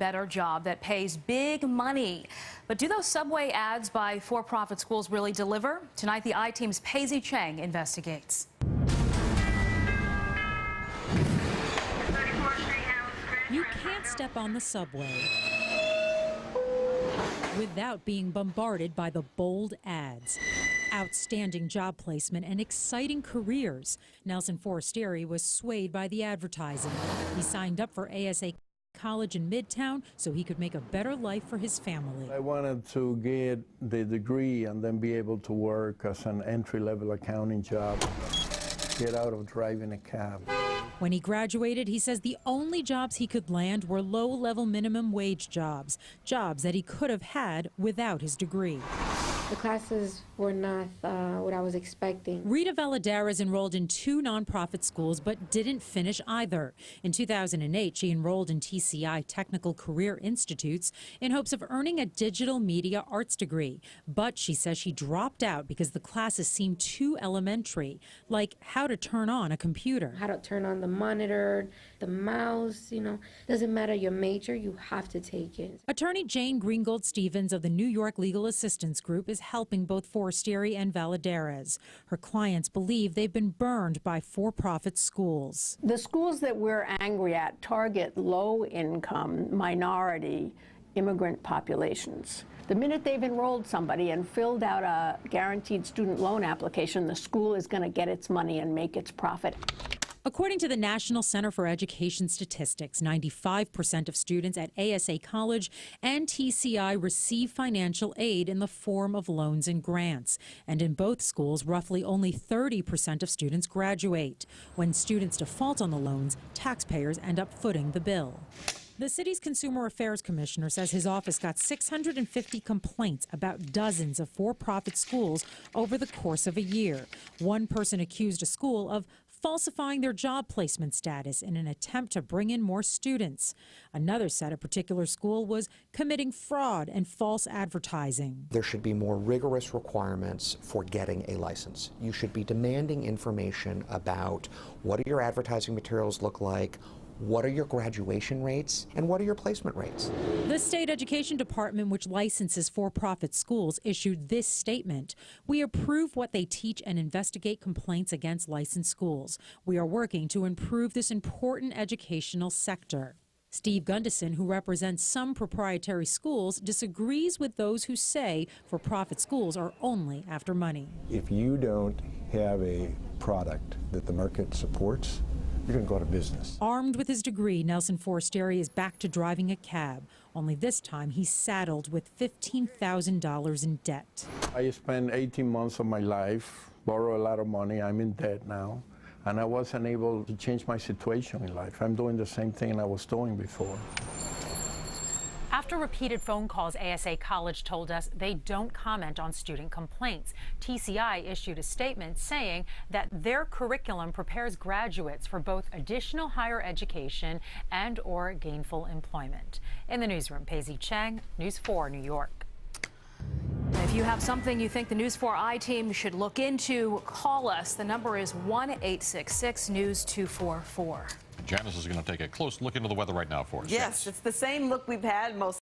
better job that pays big money. But do those subway ads by for-profit schools really deliver? Tonight, the I-Team's Paisley Chang investigates. You can't step on the subway without being bombarded by the bold ads. Outstanding job placement and exciting careers. Nelson Forestieri was swayed by the advertising. He signed up for ASA College in Midtown so he could make a better life for his family. I wanted to get the degree and then be able to work as an entry-level accounting job, get out of driving a cab. When he graduated, he says the only jobs he could land were low-level minimum wage jobs, jobs that he could have had without his degree. The classes were not what I was expecting. Rita Valadares enrolled in 2 nonprofit schools but didn't finish either. In 2008, she enrolled in TCI Technical Career Institutes in hopes of earning a digital media arts degree. But she says she dropped out because the classes seemed too elementary, like how to turn on a computer. How to turn on the monitor, the mouse, doesn't matter your major, you have to take it. Attorney Jane Greengold Stevens of the New York Legal Assistance Group is helping both Forestieri and Valadares. Her clients believe they've been burned by for-profit schools. The schools that we're angry at target low-income, minority, immigrant populations. The minute they've enrolled somebody and filled out a guaranteed student loan application, the school is going to get its money and make its profit. According to the National Center for Education Statistics, 95% of students at ASA College and TCI receive financial aid in the form of loans and grants. And in both schools, roughly only 30% of students graduate. When students default on the loans, taxpayers end up footing the bill. The city's Consumer Affairs Commissioner says his office got 650 complaints about dozens of for-profit schools over the course of a year. One person accused a school of falsifying their job placement status in an attempt to bring in more students. Another said a particular school was committing fraud and false advertising. There should be more rigorous requirements for getting a license. You should be demanding information about what do your advertising materials look like, what are your graduation rates, and what are your placement rates? The state education department, which licenses for-profit schools, issued this statement. We approve what they teach and investigate complaints against licensed schools. We are working to improve this important educational sector. Steve Gunderson, who represents some proprietary schools, disagrees with those who say for-profit schools are only after money. If you don't have a product that the market supports, you're going to go out of business. Armed with his degree, Nelson Forestieri is back to driving a cab. Only this time, he's saddled with $15,000 in debt. I spent 18 months of my life, borrow a lot of money. I'm in debt now, and I wasn't able to change my situation in life. I'm doing the same thing I was doing before. After repeated phone calls, ASA College told us they don't comment on student complaints. TCI issued a statement saying that their curriculum prepares graduates for both additional higher education and/or gainful employment. In the newsroom, Paisley Chang, News 4 New York. If you have something you think the News 4 I-Team should look into, call us. The number is 1-866-NEWS-244. Janice is going to take a close look into the weather right now for us. Yes, it's the same look we've had most